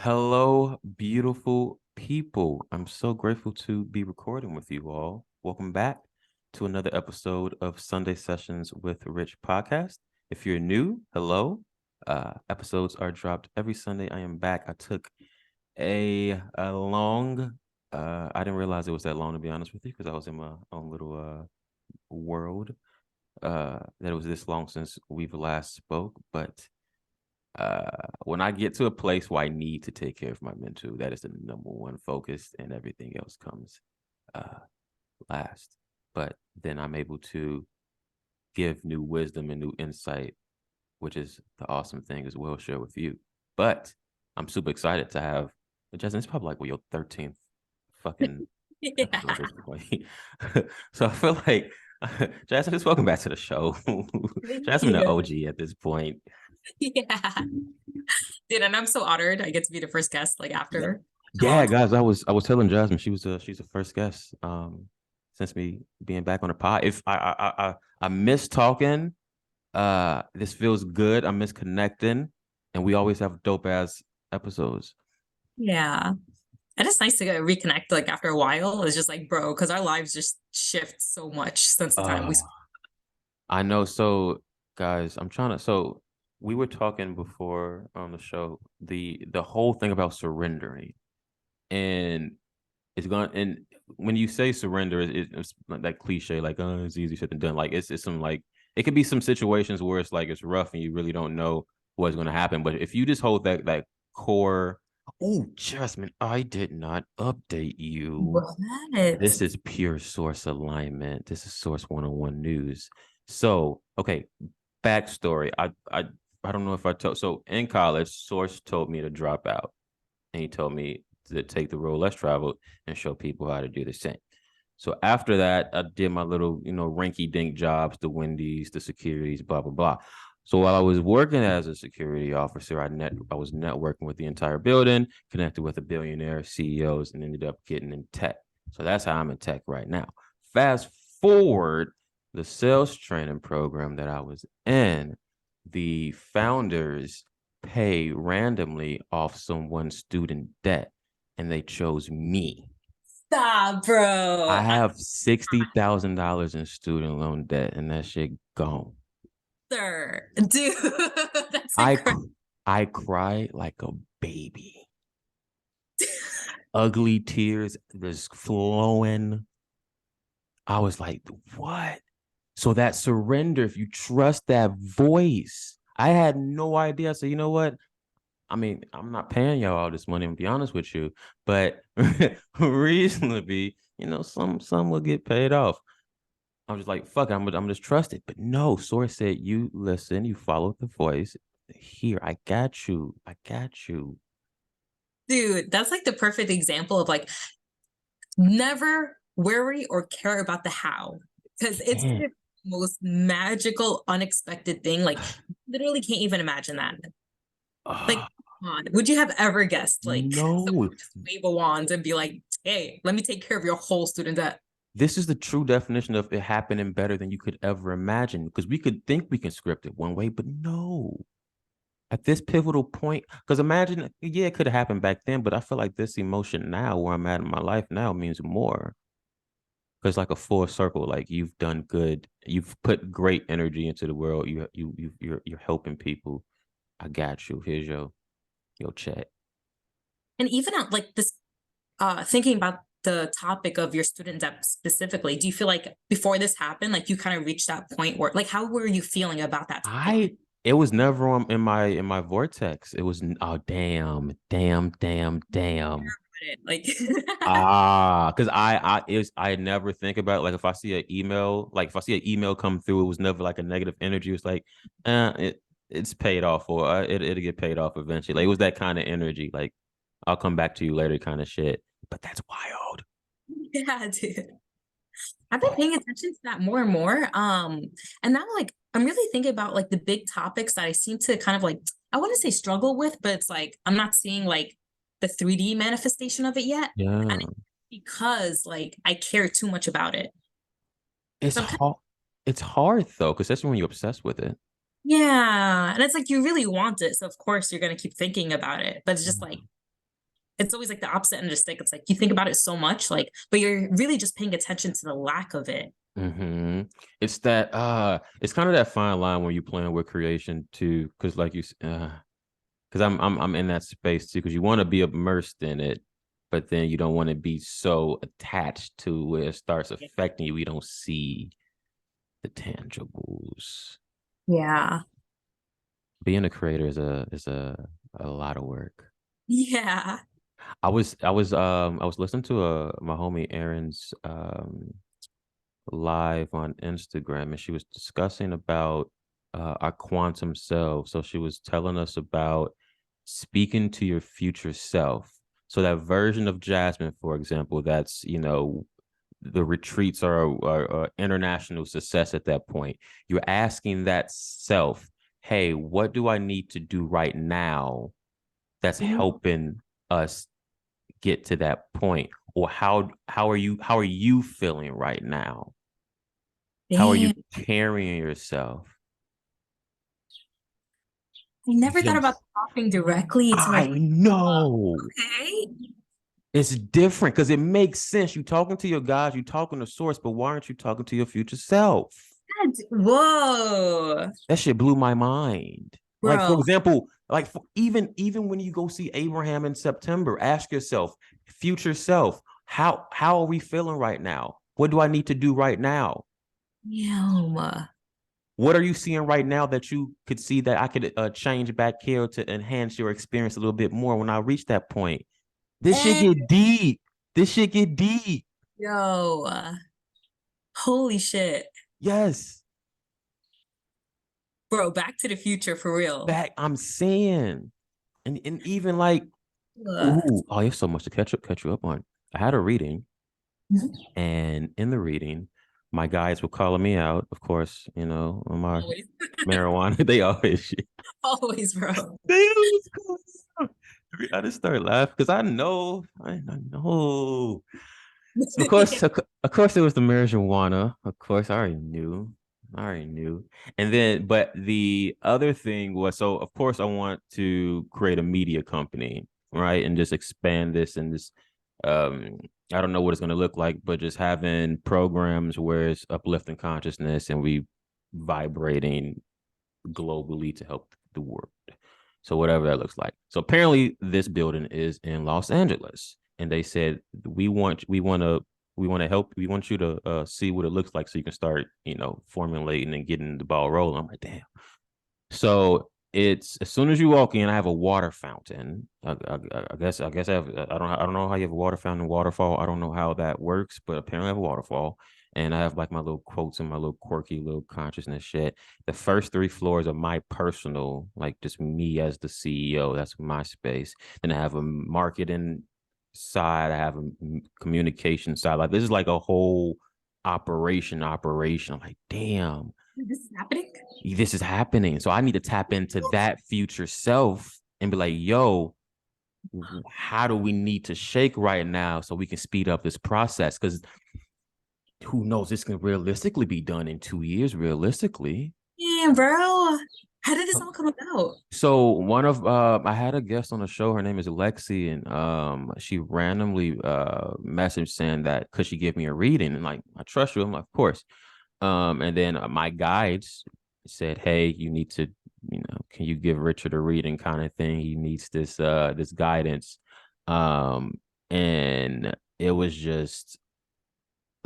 Hello, beautiful people. I'm so grateful to be recording with you all. Welcome back to another episode of Sunday Sessions with Rich podcast. If you're new, hello. Episodes are dropped every Sunday. I am back. I took a long I didn't realize it was that long, to be honest with you, because I was in my own little world that it was this long since we've last spoke. But when I get to a place where I need to take care of my mental, that is the number one focus, and everything else comes uh last. But then I'm able to give new wisdom and new insight, which is the awesome thing as well, share with you. But I'm super excited to have Justin. It's probably like your 13th fucking episode at Yeah. this point. So I feel like Jasmine, just welcome back to the show. Thank Jasmine, the you. OG at this point. Yeah. Dude, and I'm so honored I get to be the first guest like after a Yeah, long time. guys, I was telling Jasmine she's the first guest since me being back on the pod. If I miss talking, this feels good. I miss connecting, and we always have dope ass episodes. Yeah. And it's nice to reconnect like after a while. It's just like, bro, because our lives just shift so much since the time we Uh I know. So, guys, I'm trying to. So, we were talking before on the show the whole thing about surrendering, and it's going. And when you say surrender, it's like that cliche, like it's easy said than done. Like it's some like it could be some situations where it's like it's rough and you really don't know what's going to happen. But if you just hold that core, oh, Jasmine, I did not update you. What? This is pure source alignment. This is source 101 news. So, okay, backstory. I don't know if I told. So in college, Source told me to drop out, and he told me to take the road less traveled and show people how to do the same. So after that, I did my little, rinky dink jobs, the Wendy's, the securities, blah blah blah. So while I was working as a security officer, I was networking with the entire building, connected with a billionaire CEOs, and ended up getting in tech. So that's how I'm in tech right now. Fast forward, the sales training program that I was in, the founders pay randomly off someone's student debt, and they chose me. Stop, I bro. have $60,000 in student loan debt, and that shit gone. After. Dude, that's I incredible. cr- I cry like a baby. Ugly tears just flowing. I was like, what? So that surrender, if you trust that voice, I had no idea. So you know what? I mean, I'm not paying y'all all this money, to be honest with you, but reasonably, some will get paid off. I was just like, fuck, I'm just trust it. But no, Source said, you listen, you follow the voice. Here, I got you. I got you. Dude, that's like the perfect example of like never worry or care about the how because it's Damn. the most magical, unexpected thing. Like, literally can't even imagine that. Like, Ah, come on, would you have ever guessed like someone no, would just wave a wand and be like, "Hey, let me take care of your whole student debt"? this is the true definition of it happening better than you could ever imagine. Because we could think we can script it one way, but no. At this pivotal point, because imagine, yeah, it could have happened back then, but I feel like this emotion now, where I'm at in my life now, means more. Because like a full circle, like you've done good, you've put great energy into the world. You're helping people. I got you. Here's your check. And even at like this, thinking about the topic of your student debt specifically, do you feel like before this happened, like you kind of reached that point where, like, how were you feeling about that topic? I it was never on in my vortex. It was oh damn. Like, Because I never think about it. Like if I see an email, like if I see an email come through, it was never like a negative energy. It's like, it's paid off, or it'll get paid off eventually. Like it was that kind of energy. Like I'll come back to you later, kind of shit. But that's wild. yeah, dude. I've been paying attention to that more and more. And now like I'm really thinking about like the big topics that I seem to kind of like I wouldn't say struggle with, but it's like I'm not seeing like the 3D manifestation of it yet. Yeah, And it's because like I care too much about it. it's So I'm kind hard. It's hard though, because especially when you're obsessed with it. yeah. And it's like you really want it. So of course you're gonna keep thinking about it. But it's just like it's always like the opposite end of the stick. It's like you think about it so much, like, but you're really just paying attention to the lack of it. Mm-hmm. It's that it's kind of that fine line when you're playing with creation too, because like you because I'm in that space too, because you want to be immersed in it, but then you don't want to be so attached to where it starts affecting you. We don't see the tangibles. Yeah. Being a creator is a lot of work. Yeah. I was listening to my homie Aaron's live on Instagram, and she was discussing about our quantum self. So she was telling us about speaking to your future self. So that version of Jasmin, for example, that's the retreats are international success at that point. You're asking that self, hey, what do I need to do right now that's Mhm. helping us get to that point? Or how are you feeling right now? How are you Damn. carrying yourself? I never thought about Yes. talking directly to I my know. okay. It's different because it makes sense. You talking to your guys, you talking to source, but why aren't you talking to your future self? Whoa, That shit blew my mind. Like for bro. example, like even when you go see Abraham in September, ask yourself, future self, how are we feeling right now? What do I need to do right now? Damn. What are you seeing right now that you could see that I could change back here to enhance your experience a little bit more when I reach that point? This shit Hey, get deep. This shit get deep. yo. Holy shit. Yes. Bro, Back to the Future for real. Back, I'm saying. And even like, Ugh. ooh, oh, there's so much to catch you up on. I had a reading, and in the reading, my guys were calling me out, of course, on my Always. marijuana. They always Always, bro. they always call me out. I just started laughing because I know. So of course, it was the marijuana. Of course, I already knew. I already knew. And then, but the other thing was, so of course, I want to create a media company, right, and just expand this and this. Um, I don't know what it's going to look like, but just having programs where it's uplifting consciousness and we vibrating globally to help the world. So whatever that looks like. So apparently this building is in Los Angeles, and they said we want to help. We want you to see what it looks like so you can start formulating and getting the ball rolling. I'm like, damn. So it's as soon as you walk in, I have a water fountain. I guess I don't know how you have a water fountain waterfall. I don't know how that works, but apparently I have a waterfall. And I have like my little quotes and my little quirky little consciousness shit. The first three floors are my personal, like just me as the CEO. That's my space. Then I have a marketing side. I have a communication side. Like this is like a whole operation. I'm like, damn, This is happening? this is happening. So I need to tap into that future self and be like, yo, how do we need to shake right now so we can speed up this process? Because who knows, this can realistically be done in 2 years, realistically. Damn, bro. How did this all come about? So one of I had a guest on the show. Her name is Lexi, and she randomly messaged saying that could she give me a reading, and like I trust you. I'm like, of course. And then my guides said, hey, you need to, can you give Richard a reading kind of thing? He needs this guidance. And it was just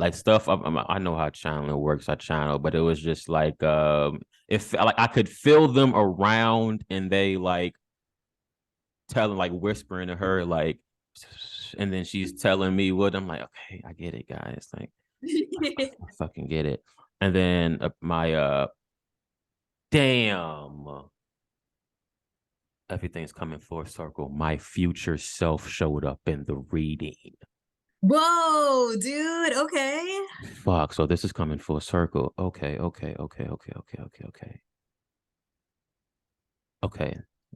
like stuff. I know how channeling works. I channel, but it was just like if like I could feel them around, and they like telling, like whispering to her, like, and then she's telling me what I'm like. Okay, I get it, guys. Like I fucking get it. And then my damn, everything's coming full circle. My future self showed up in the reading. Whoa, dude. Okay. Fuck. So this is coming full circle. Okay.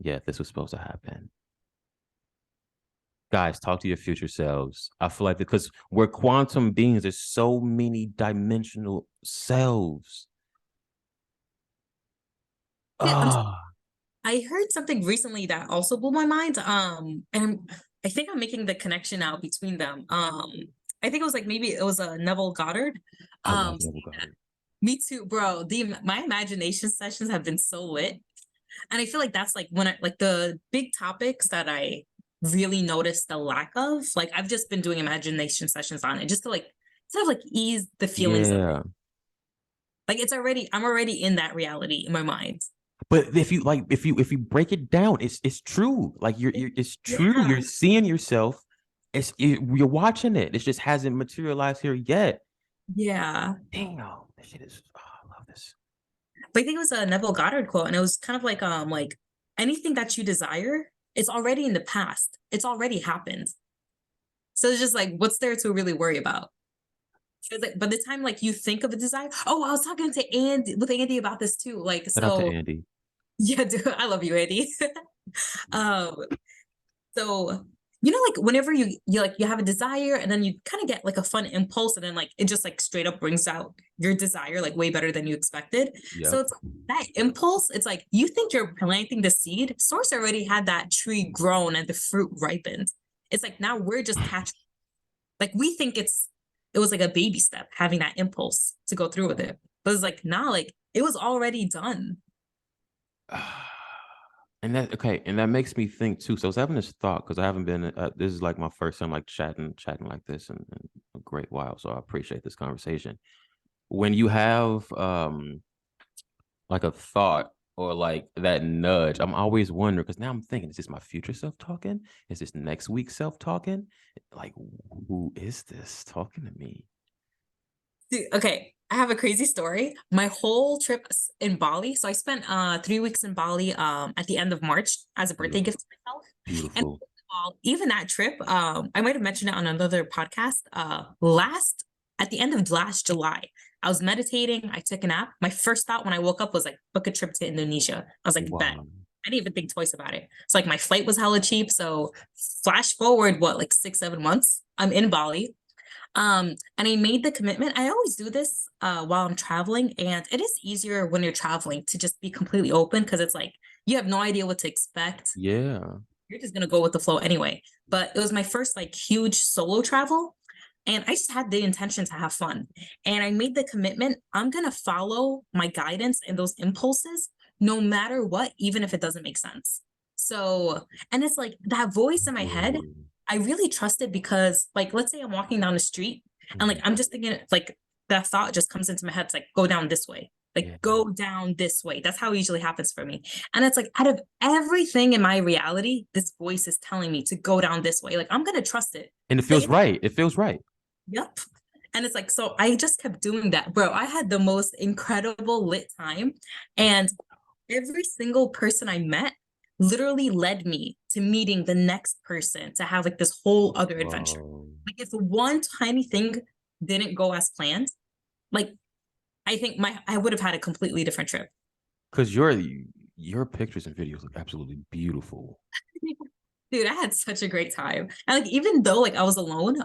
Yeah, this was supposed to happen. Guys, talk to your future selves. I feel like because we're quantum beings, there's so many dimensional selves. Yeah, Ah, I heard something recently that also blew my mind. And I think I'm making the connection now between them. I think it was like maybe it was a Neville Goddard. I love Um, Double Garden. Me too, bro. The my imagination sessions have been so lit. And I feel like that's like when I like the big topics that I really noticed the lack of. Like I've just been doing imagination sessions on it just to like sort of like ease the feelings of Yeah. like I'm already in that reality in my mind. But if you like, if you break it down, it's true. Like you're it's true. Yeah. You're seeing yourself. You're watching it. It just hasn't materialized here yet. Yeah. Damn, this shit is. Oh, I love this. But I think it was a Neville Goddard quote, and it was kind of like anything that you desire, it's already in the past. It's already happened. So it's just like, what's there to really worry about? Because like by the time like you think of a desire, oh, I was talking to Andy about this too. Like, Shout out to so Andy. yeah, dude, I love you, Andy. um, so like whenever you have a desire and then you kind of get like a fun impulse and then like it just like straight up brings out your desire like way better than you expected. So Yep. it's like that impulse, it's like you think you're planting the seed, source already had that tree grown and the fruit ripened. It's like now we're just catching, like we think it was like a baby step having that impulse to go through with it. But it's like nah, like it was already done. And that okay, and that makes me think too. So I was having this thought because I haven't been. This is like my first time like chatting like this in a great while. So I appreciate this conversation. When you have like a thought or like that nudge, I'm always wondering because now I'm thinking, is this my future self talking? Is this next week self talking? Like, who is this talking to me? Dude, okay, I have a crazy story. My whole trip in Bali, so I spent 3 weeks in Bali at the end of March as a birthday gift Beautiful, to myself. And beautiful. even that trip, I might have mentioned it on another podcast. Last at the end of last July, I was meditating, I took a nap. My first thought when I woke up was like book a trip to Indonesia. I was like, bet. Wow. I didn't even think twice about it. So like my flight was hella cheap. So flash forward what, like 6, 7 months, I'm in Bali. And I made the commitment. I always do this while I'm traveling, and it is easier when you're traveling to just be completely open because it's like you have no idea what to expect. Yeah. You're just gonna go with the flow anyway. But it was my first like huge solo travel, and I just had the intention to have fun. And I made the commitment. I'm gonna follow my guidance and those impulses no matter what, even if it doesn't make sense. So, and it's like that voice in my head Ooh. I really trust it because, like, let's say I'm walking down the street and like Mhm. I'm just thinking, like, that thought just comes into my head. It's like, go down this way, like, Yeah. go down this way. That's how it usually happens for me. And it's like, out of everything in my reality, this voice is telling me to go down this way. Like, I'm going to trust it. And it Like, feels right. It feels right. yep. And it's like, so I just kept doing that, bro. I had the most incredible lit time. And every single person I met literally led me to meeting the next person to have like this whole other adventure. Whoa. Like if one tiny thing didn't go as planned, like I think I would have had a completely different trip. Because your pictures and videos look absolutely beautiful. Dude, I had such a great time. And like even though like I was alone,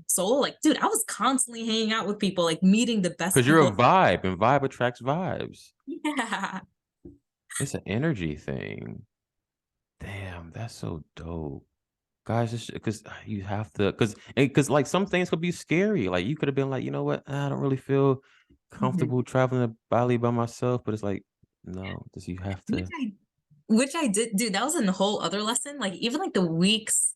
solo, like dude, I was constantly hanging out with people, like meeting the best Because you're a people. vibe, and vibe attracts vibes. Yeah. It's an energy thing. Damn, that's so dope. Guys, just because you have to, because like some things could be scary. Like you could have been like, you know what, I don't really feel Mhm. comfortable traveling to Bali by myself. But it's like, no, just you have Which to. I which I did, dude, that was a whole other lesson. Like even like the weeks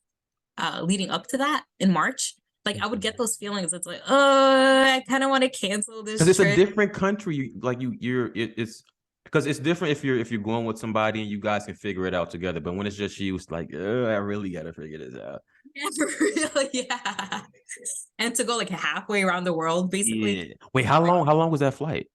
leading up to that in March, like I would get those feelings. It's like, oh, I kind of want to cancel Because this it's a trip. different country. It's because it's different if you're going with somebody and you guys can figure it out together. But when it's just you, it's like, I really gotta figure this out. Yeah, for real, yeah. And to go like halfway around the world, basically, Yeah. Wait, how long? How long was that flight?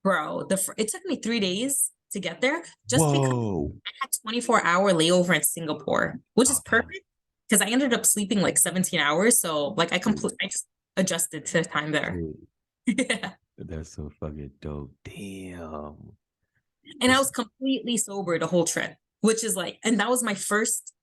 bro. It took me 3 days to get there, just because Whoa. I had 24-hour layover in Singapore, which is Okay. perfect because I ended up sleeping like 17 hours. So like I just adjusted to the time there. Dude, Yeah. that's so fucking dope. Damn. And I It's was completely sober the whole trip, which is like, and that was my first.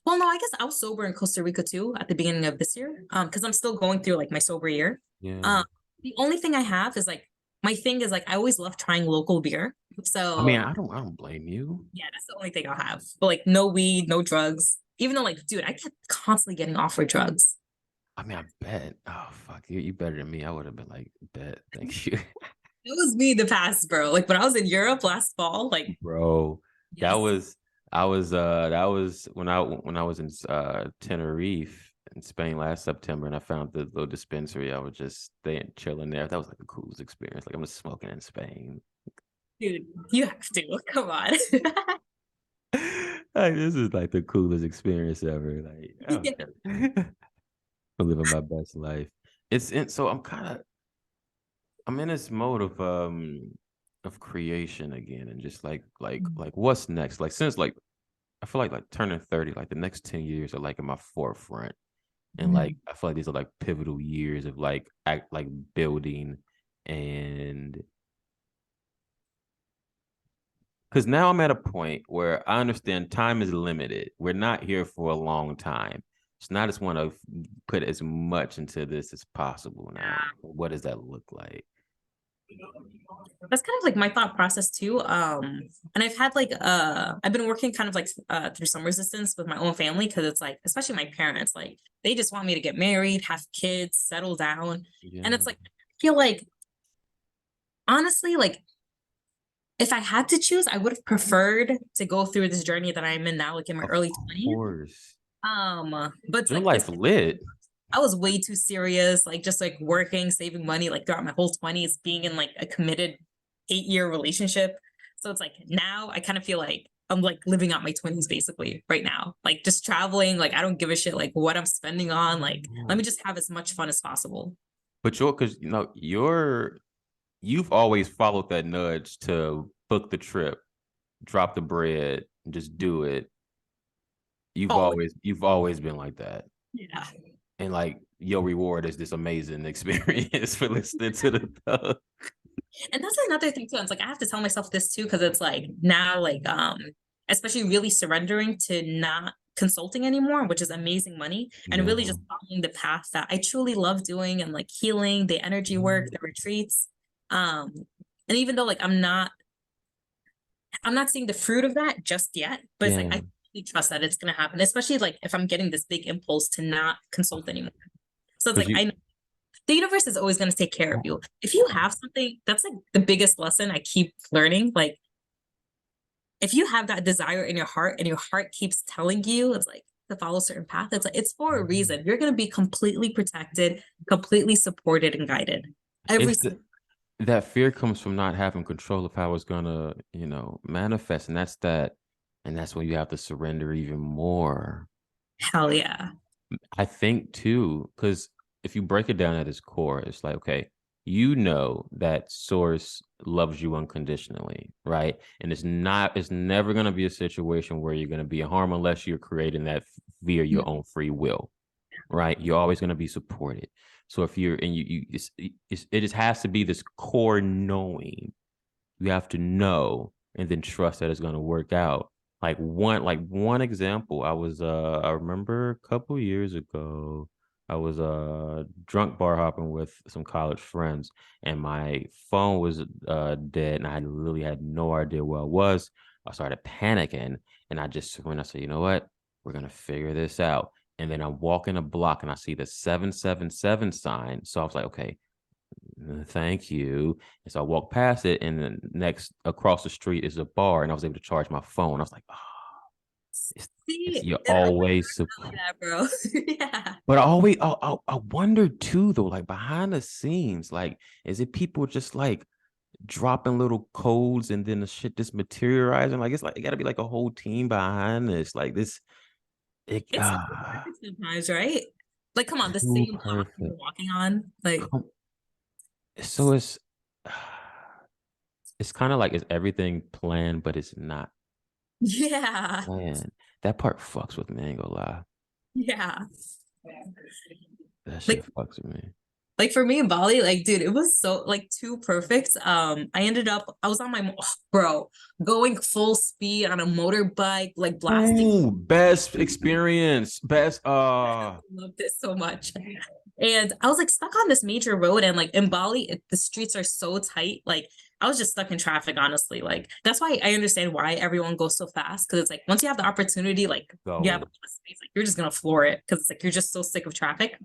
Well, no, I guess I was sober in Costa Rica too at the beginning of this year. Because I'm still going through like my sober year. yeah. Um, the only thing I have is like my thing is like I always love trying local beer. I mean, So I don't blame you. yeah, that's the only thing I'll have. But like no weed, no drugs. even though like, dude, I kept constantly getting offered drugs. I mean, I bet. Oh fuck, you better than me. I would have been like, bet, thank you. It was me in the past, bro. Like when I was in Europe last fall, like Bro. That yes, was that was when I was in Tenerife in Spain last September, and I found the little dispensary. I was just staying chilling there. That was like the coolest experience. Like I'm just smoking in Spain. dude, you have to come on. Like this is like the coolest experience ever. Like Yeah. okay. I'm living my best life. So I'm in this mode of creation again, and just like what's next? Like since like I feel like turning 30, like the next 10 years are like in my forefront. And like Mhm. I feel like these are like pivotal years of like act like building. And because now I'm at a point where I understand time is limited. We're not here for a long time. So now I just want to put as much into this as possible now. What does that look like? That's kind of like my thought process too. And I've had like I've been working kind of like through some resistance with my own family because it's like, especially my parents, like they just want me to get married, have kids, settle down. And Yeah. it's like I feel like honestly, like if I had to choose, I would have preferred to go through this journey that I'm in now, like in my Of early 20s. course. But it's Your like this life lit. I was way too serious, like just like working, saving money, like throughout my whole 20s, being in like a committed 8-year relationship. So it's like now I kind of feel like I'm like living out my 20s basically right now. Like just traveling, like I don't give a shit like what I'm spending on. Like let me just have as much fun as possible. But because you've always followed that nudge to book the trip, drop the bread, and just do it. Oh You've always been like that. yeah. And like your reward is this amazing experience for listening to the thug. And that's another thing too. It's like I have to tell myself this too, because it's like now, like especially really surrendering to not consulting anymore, which is amazing money, and Yeah. really just following the path that I truly love doing and like healing, the energy work, the retreats. Um, and even though like I'm not seeing the fruit of that just yet, but it's like Yeah. I really trust that it's gonna happen, especially like if I'm getting this big impulse to not consult anymore. So it's Because like you I know the universe is always going to take care of you. If you have something, that's like the biggest lesson I keep learning. Like, if you have that desire in your heart and your heart keeps telling you, it's like to follow a certain path, it's like it's for a reason. You're going to be completely protected, completely supported and guided. Every it's the single that fear comes from not having control of how it's gonna, manifest. And that's when you have to surrender even more. hell yeah. I think too, because if you break it down at its core, it's like, okay, you know that source loves you unconditionally, right? And it's never going to be a situation where you're going to be a harm unless you're creating that via your own free will, right? You're always going to be supported. So if you're, and it just has to be this core knowing. You have to know and then trust that it's going to work out. Like one example, I remember a couple years ago, I was drunk bar hopping with some college friends, and my phone was dead, and I literally had no idea where I was. I started panicking, and I just when I said, you know what, we're gonna figure this out. And then I'm walking a block and I see the 777 sign. So I was like, okay, thank you. And so I walked past it, and then next across the street is a bar, and I was able to charge my phone. I was like, oh, it's See, you're and I always love that, bro. Yeah. but I wonder too though, like behind the scenes, like is it people just like dropping little codes and then the shit just materializing? Like it's like it gotta be like a whole team behind this. Like this, it It's so perfect sometimes, right? Like, come on, the too same block you're perfect. walking on. Like, Come- So it's kind of like it's everything planned, but it's not. yeah. Man, that part fucks with me. I ain't gonna lie. Yeah. That Like shit fucks with me. like for me in Bali, like dude, it was so like too perfect. I ended up I was on my bro going full speed on a motorbike, like blasting. Ooh, best experience. Best Loved it so much. And I was like stuck on this major road, and like in Bali, the streets are so tight. Like I was just stuck in traffic, honestly. Like that's why I understand why everyone goes so fast. Cause it's like once you have the opportunity, like you have a Go. lot of space, like you're just gonna floor it because it's like you're just so sick of traffic.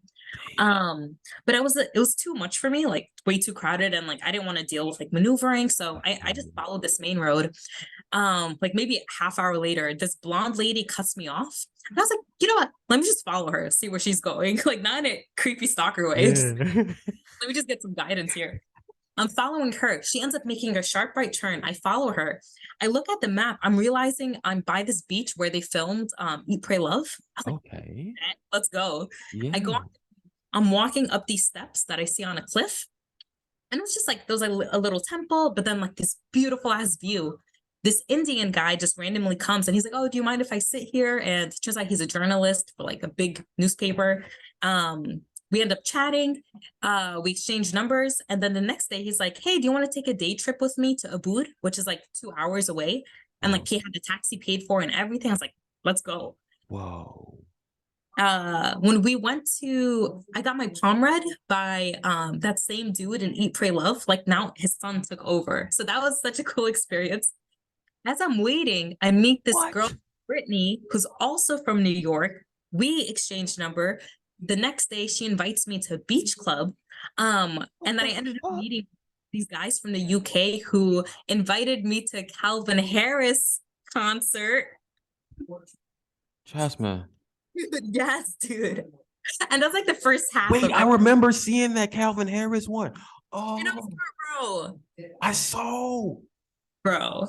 But it was too much for me, like way too crowded, and like I didn't want to deal with like maneuvering. So I just followed this main road. Like maybe a half hour later, this blonde lady cuts me off. And I was like, you know what? Let me just follow her, see where she's going. Like not in a creepy stalker way. Yeah. Let me just get some guidance here. I'm following her. She ends up making a sharp right turn. I follow her. I look at the map. I'm realizing I'm by this beach where they filmed Eat, Pray, Love. I was like, Okay. let's go. I go. Yeah. I'm walking up these steps that I see on a cliff, and it was just like there was a little temple, but then like this beautiful ass view. This Indian guy just randomly comes and he's like, "Oh, do you mind if I sit here?" And it turns out he's a journalist for like a big newspaper. We end up chatting. We exchanged numbers, and then the next day he's like, "Hey, do you want to take a day trip with me to Ubud, which is like 2 hours away?" And like Oh, he had the taxi paid for and everything. I was like, "Let's go." whoa. When we went to I got my palm read by that same dude in Eat Pray Love. Like now his son took over, so that was such a cool experience. As I'm waiting, I meet this girl What? Brittany who's also from New York. We exchange number. The next day she invites me to a beach club, What and then the I ended up fuck? meeting these guys from the UK who invited me to Calvin Harris concert. Jasmine. Yes, dude. And that's like the first half Wait, of I every. remember seeing that Calvin Harris one. And I Oh, was bro, I saw. bro.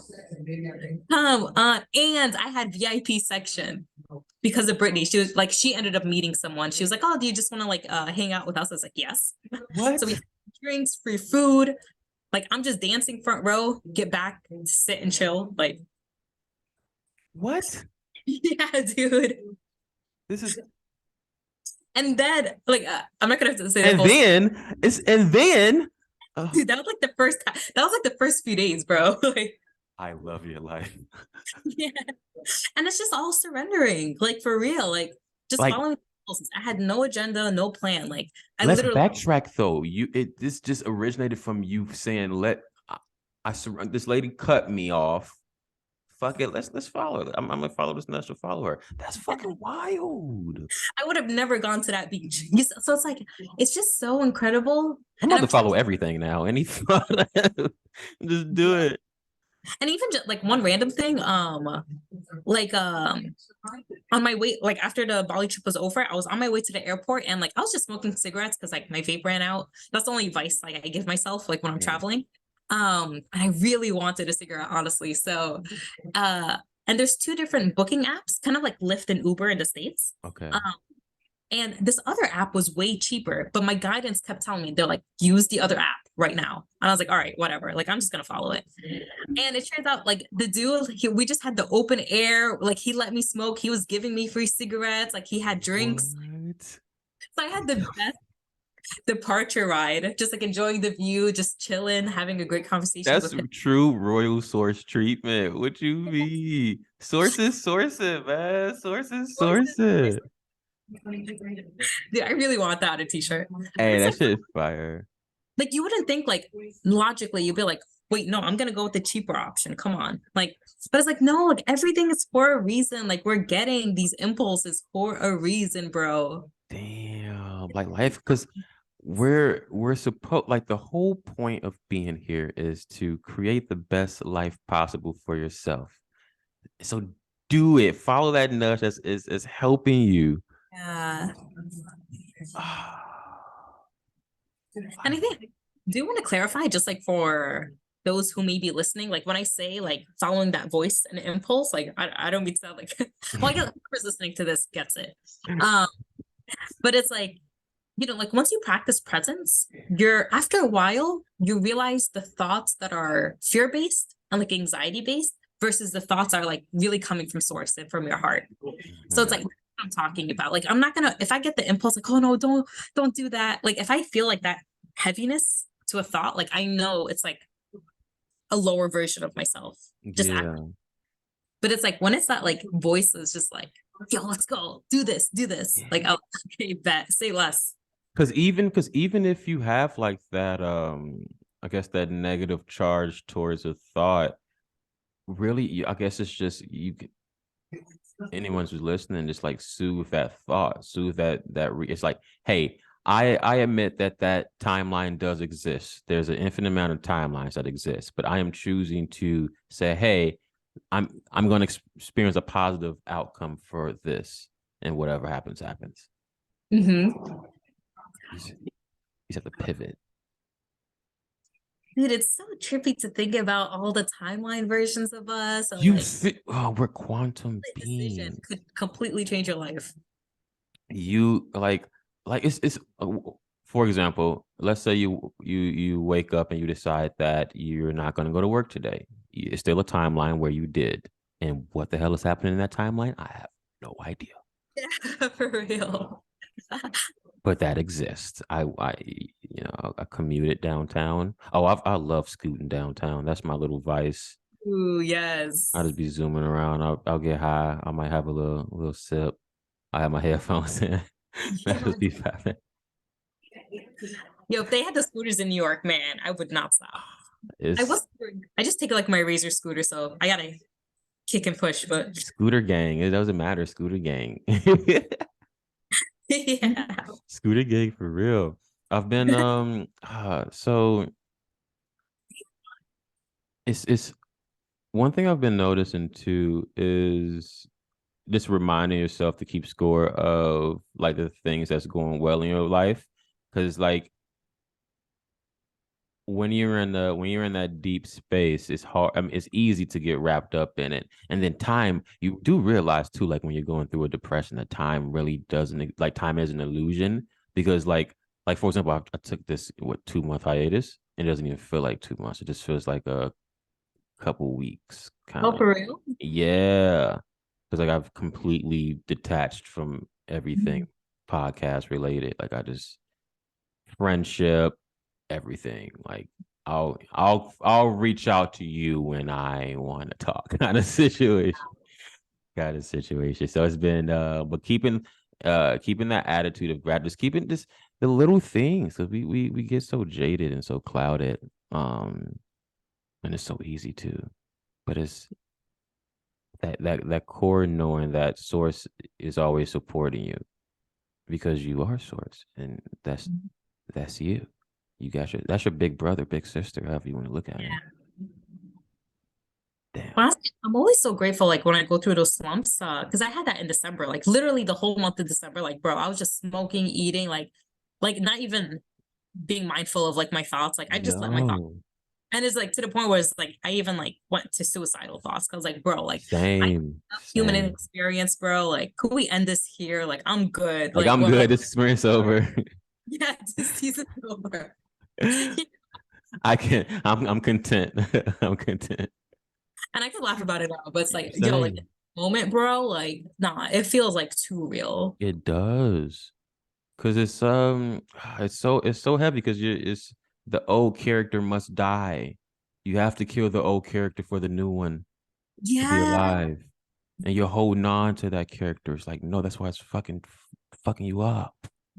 And I had VIP section because of Brittany. She was like, she ended up meeting someone. She was like, "Oh, do you just want to like hang out with us?" I was like, "Yes." So we What? had drinks, free food. Like I'm just dancing front row, get back, sit and chill. Like, What? yeah, dude. This is And then like I'm not gonna say the and whole story. then it's and then Dude, that was like the first time. That was like the first few days, bro. Like, I love your life. yeah. And it's just all surrendering, like for real, like just Like, following impulses. I had no agenda, no plan. Like I let's literally, backtrack though. This just originated from you saying, I surrender. This lady cut me off. Fuck it, let's follow her. I'm gonna follow this nurse to follow her. That's fucking wild. I would have never gone to that beach. So it's like it's just so incredible. I'm And about I'm to follow everything now. Any thought, just do it. and even just like one random thing, like on my way, like after the Bali trip was over, I was on my way to the airport and like I was just smoking cigarettes because like my vape ran out. That's the only vice like I give myself like when I'm Yeah. traveling. And I really wanted a cigarette, honestly. So uh and there's two different booking apps, kind of like Lyft and Uber in the States. Okay. Um, and this other app was way cheaper, but my guidance kept telling me they're like, use the other app right now. And I was like, all right, whatever. Like I'm just gonna follow it. And it turns out like the dude, we just had the open air. Like he let me smoke. He was giving me free cigarettes. Like he had drinks. What? So I had the best departure ride, just like enjoying the view, just chilling, having a great conversations That's with him. true royal source treatment. What you mean? Sources, source it, man. Sources, source it. Dude, I really want that on a t-shirt. But Hey, it's that shit is fire. like you wouldn't think like logically you'd be like, wait, no, I'm gonna go with the cheaper option. Come on. Like, but it's like, no, like everything is for a reason. Like we're getting these impulses for a reason, bro. Damn, like life, because we're supposed like the whole point of being here is to create the best life possible for yourself. So do it. Follow that nudge that's is helping you. Yeah. And I Like, think do you want to clarify just like for those who may be listening, like when I say like following that voice and impulse, like I don't mean to sound like well, I guess whoever's listening to this gets it. Um, but it's like, you know, like once you practice presence, you're after a while, you realize the thoughts that are fear-based and like anxiety-based versus the thoughts are like really coming from source and from your heart. So it's like Mhm. what I'm talking about. Like I'm not gonna if I get the impulse like, oh no, don't do that. Like if I feel like that heaviness to a thought, like I know it's like a lower version of myself. Just act. Yeah. But it's like when it's that like voice is just like, yo, let's go, do this, do this. Like, oh, okay, bet, say less. Because even if you have like that I guess that negative charge towards a thought really, I guess it's just you. Anyone who's listening, just like soothe that thought, soothe it's like, hey, I admit that that timeline does exist. There's an infinite amount of timelines that exist, but I am choosing to say, hey, I'm going to experience a positive outcome for this, and whatever happens happens. Mm-hmm. You just have to pivot. Dude, it's so trippy to think about all the timeline versions of us and like Oh, we're quantum the decision beings. could completely change your life. You like it's for example, let's say you wake up and you decide that you're not going to go to work today. It's still a timeline where you did, and what the hell is happening in that timeline, I have no idea, Yeah, for real. but that exists. I commuted downtown. Oh, I love scooting downtown. That's my little vice. Ooh, I yes. just be zooming around. I'll get high. I might have a little sip. I have my headphones in. That Yeah. just be fun. Yo, if they had the scooters in New York, man, I would not stop. I It's was I just take like my razor scooter, so I gotta kick and push, but Scooter Gang. It doesn't matter. Scooter Gang. yeah. Scooter Gang for real. I've been so it's one thing I've been noticing too is just reminding yourself to keep score of like the things that's going well in your life. Cause like when you're in that deep space, it's hard. I mean, it's easy to get wrapped up in it. And then time, you do realize too, like when you're going through a depression, that time really doesn't like time is an illusion because like for example, I took this 2 month hiatus. It doesn't even feel like 2 months. It just feels like a couple weeks, kind Oh, of. for real? Yeah, because like I've completely detached from everything Mhm. podcast related. Like I just friendship, everything. Like I'll reach out to you when I want to talk kind of situation. Kind of situation. So it's been but keeping that attitude of gratitude, just keeping just the little things because we get so jaded and so clouded. And it's so easy to, but it's that core knowing that source is always supporting you because you are source and that's you. You got that's your big brother, big sister, however you want to look at it. Yeah. Damn. Honestly, I'm always so grateful, like when I go through those slumps, because I had that in December, like literally the whole month of December, like bro, I was just smoking, eating, like not even being mindful of like my thoughts. Like I just let my thoughts, Yo, and it's like to the point where it's like I even like went to suicidal thoughts because like bro, like I same, human same. experience, bro. Like could we end this here? Like I'm good. Like Like I'm what? good. This experience over. Yeah, this season's over. I can. I'm content. I'm content. And I could laugh about it now, but it's like, yo, like Same. moment, bro, like, nah, it feels like too real. It does. Cause it's so heavy because you it's the old character must die. You have to kill the old character for the new one to be Yeah. alive. And you're holding on to that character. It's like, no, that's why it's fucking you up.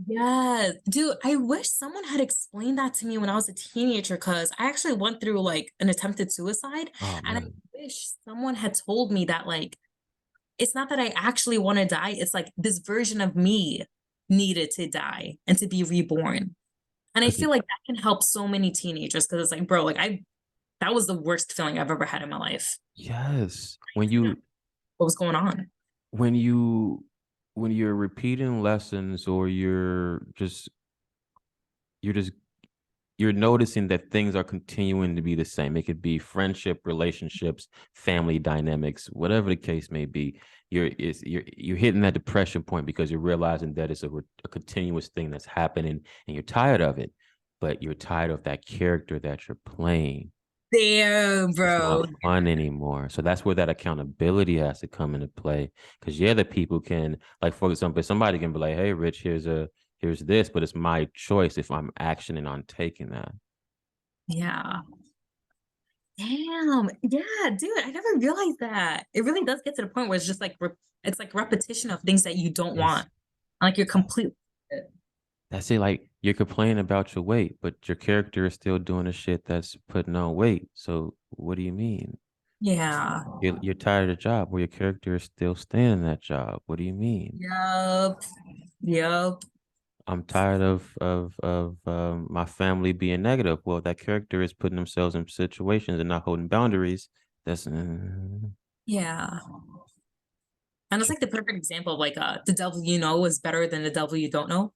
Yeah. Dude, I wish someone had explained that to me when I was a teenager because I actually went through like an attempted suicide. Oh And I man. wish someone had told me that, like, it's not that I actually want to die. It's like this version of me needed to die and to be reborn. And I Cause feel like that can help so many teenagers because it's like, bro, like, that was the worst feeling I've ever had in my life. yes. What was going on? When you when you're repeating lessons or you're just you're noticing that things are continuing to be the same. It could be friendship, relationships, family dynamics, whatever the case may be. You're hitting that depression point because you're realizing that it's a continuous thing that's happening and you're tired of it, but you're tired of that character that you're playing. Damn, It's not bro. fun anymore. So that's where that accountability has to come into play. Because yeah, the people can, like for example, somebody can be like, "Hey, Rich, here's this," but it's my choice if I'm actioning on taking that. Yeah. Damn. Yeah, dude, I never realized that. It really does get to the point where it's just like it's like repetition of things that you don't It's want. Like you're completely That's it. Like you're complaining about your weight, but your character is still doing the shit that's putting on weight. So what do you mean? Yeah. You're tired of the job, where your character is still staying in that job. What do you mean? Yup. Yup. I'm tired of my family being negative. Well, that character is putting themselves in situations and not holding boundaries. That's Yeah. And it's like the perfect example of like the devil you know is better than the devil you don't know.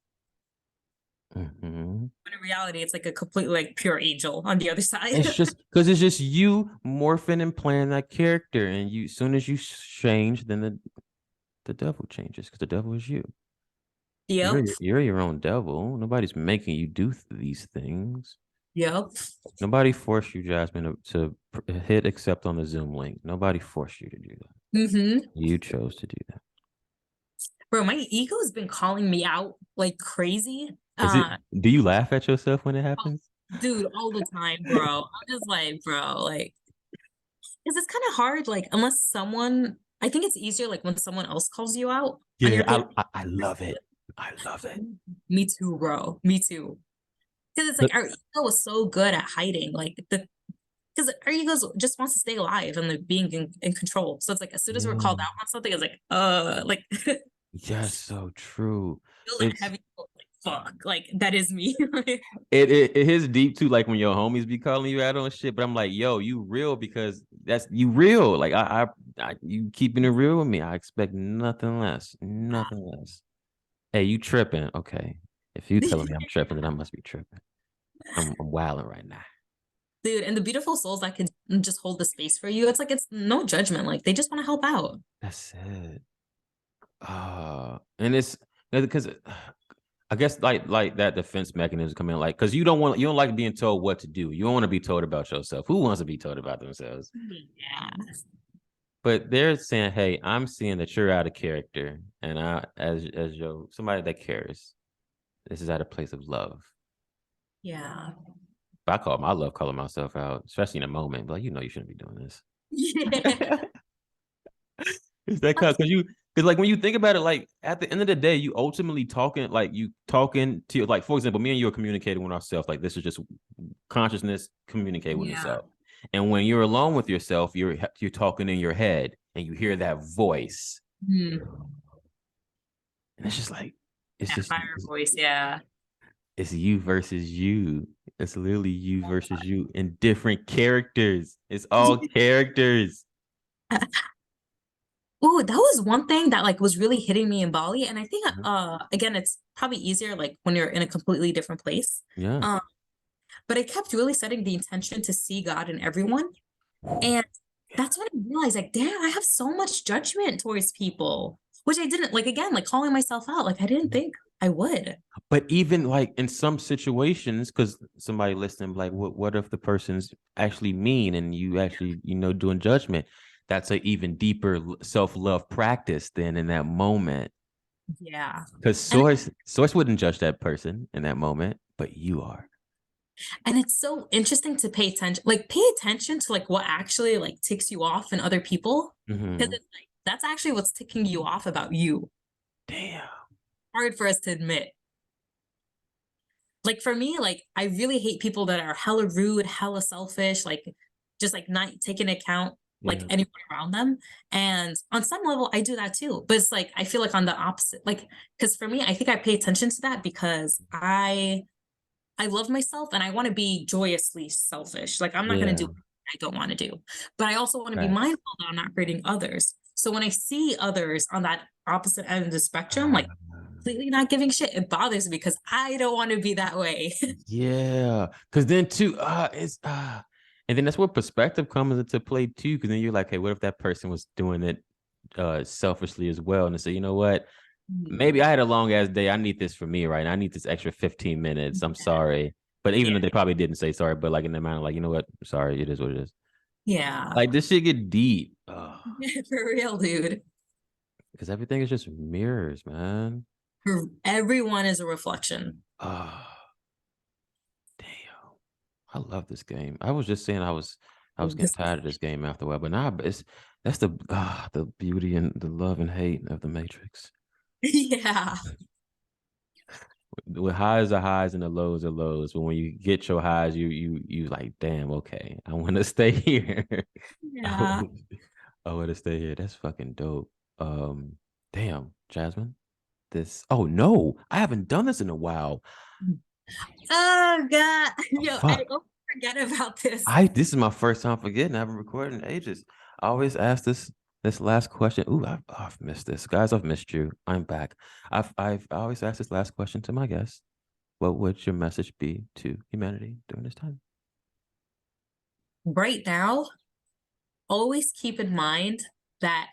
mhm. But in reality, it's like a completely like pure angel on the other side. It's just because it's just you morphing and playing that character, and you, as soon as you change, then the devil changes because the devil is you. Yep. You're your own devil. Nobody's making you do these things. Yep. Nobody forced you, Jasmine, to hit accept on the Zoom link. Nobody forced you to do that. Mm-hmm. You chose to do that. Bro, my ego's been calling me out like crazy. Is it? Do you laugh at yourself when it Oh, happens? dude, all the time, bro. I'm just like, bro, like, because it's kind of hard, like, unless someone, I think it's easier, like, when someone else calls you out on Yeah, your behavior. I love it. I love it. Me too, bro. Me too. Because it's like But our ego is so good at hiding, like, because our egos just wants to stay alive and like being in control. So it's like as soon as we're yeah, called out on something, it's like feel yes, so true. that It's heavy like fuck, like that is me. it hits deep too, like when your homies be calling you out on shit. But I'm like, yo, you real because that's you real. Like I you keeping it real with me. I expect nothing less, nothing less. Hey, you tripping? Okay, if you telling me I'm tripping, then I must be tripping. I'm wilding right now. Dude, and the beautiful souls that can just hold the space for you, it's like it's no judgment. Like they just want to help out. That's it. And it's because I guess like that defense mechanism come in, like because you don't like being told what to do. You don't want to be told about yourself. Who wants to be told about themselves? Yeah. But they're saying, hey, I'm seeing that you're out of character, and I as your somebody that cares, this is at a place of love. Yeah. But I love calling myself out, especially in a moment. But like, you know, you shouldn't be doing this. Yeah. Is that because you because like when you think about it, like at the end of the day, you ultimately talking to like for example, me and you are communicating with ourselves. Like this is just consciousness communicate with Yeah. itself. And when you're alone with yourself, you're talking in your head and you hear that voice. Hmm. And it's just like it's That just fire voice. Yeah. it's you versus you. It's literally you versus you in different characters. It's all characters. Oh, that was one thing that like was really hitting me in Bali. And I think Mhm. again, it's probably easier like when you're in a completely different place. Yeah. Um, but I kept really setting the intention to see God in everyone. And that's when I realized, like, damn, I have so much judgment towards people, which I didn't like again, like calling myself out. Like I didn't think I would. But even like in some situations, because somebody listening, like, what if the person's actually mean and you actually, doing judgment? That's a even deeper self-love practice than in that moment. Yeah. Because And source wouldn't judge that person in that moment, but you are. and it's so interesting to pay attention to like what actually like ticks you off in other people. Because Hmm. it's like that's actually what's ticking you off about you. Damn. Hard for us to admit. Like for me, like I really hate people that are hella rude, hella selfish, like just like not taking account like Yeah. anyone around them. And on some level, I do that too. But it's like I feel like on the opposite, like because for me, I think I pay attention to that because I love myself and I want to be joyously selfish. Like I'm not gonna do Yeah. what I don't want to do. But I also want to be Facts. mindful that I'm not hurting others. So when I see others on that opposite end of the spectrum, Uh, like completely not giving shit, it bothers me because I don't want to be that way. yeah. Because then too, and then that's where perspective comes into play too. Because then you're like, hey, what if that person was doing it selfishly as well? And they say, you know what? Mm. Maybe I had a long ass day. I need this for me, right? I need this extra 15 minutes. I'm sorry. But even Yeah. though they probably didn't say sorry, but like in the mind, like, you know what? Sorry, it is what it is. Yeah. Like this shit get deep. For real, dude. Because everything is just mirrors, man. Everyone is a reflection. Oh, damn. I love this game. I was just saying I was getting This- tired of this game after a while, but now it's that's the beauty and the love and hate of the Matrix. yeah. With highs are highs and the lows are lows. But when you get your highs, you like, damn, okay, I want to stay here. Yeah. I want to stay here. That's fucking dope. Damn, Jasmine. This. Oh no, I haven't done this in a while. Oh God. Oh, Yo, I fuck. always forget about this. This is my first time forgetting. I haven't recorded in ages. I always ask this last question. Ooh, I've missed this, guys. I've missed you. I'm back. I always ask this last question to my guests. What would your message be to humanity during this time? Right now, always keep in mind that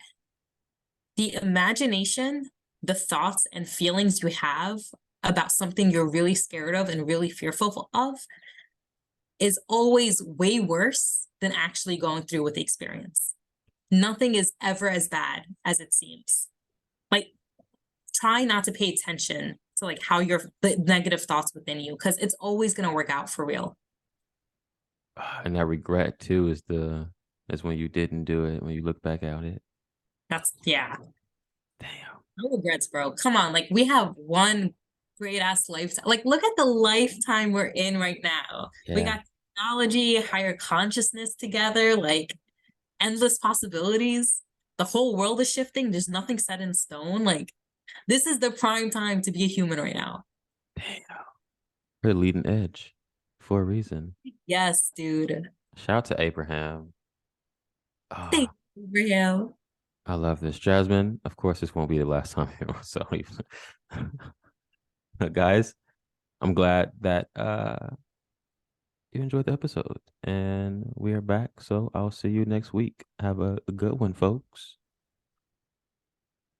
the imagination, the thoughts and feelings you have about something you're really scared of and really fearful of is always way worse than actually going through with the experience. Nothing is ever as bad as it seems. Like, try not to pay attention to like how your the negative thoughts within you, because it's always going to work out for real. And that regret too is when you didn't do it, when you look back at it. That's yeah. Damn. No regrets, bro. Come on, like we have one great ass lifetime. Like, look at the lifetime we're in right now. We Yeah. got technology, higher consciousness together, like endless possibilities. The whole world is shifting. There's nothing set in stone. Like, this is the prime time to be a human right now. Damn. We're leading edge for a reason. Yes, dude. Shout out to Abraham. Thank Ah, you, Rio. I love this. Jasmine, of course, this won't be the last time. So, guys, I'm glad that you enjoyed the episode. And we are back. So I'll see you next week. Have a good one, folks.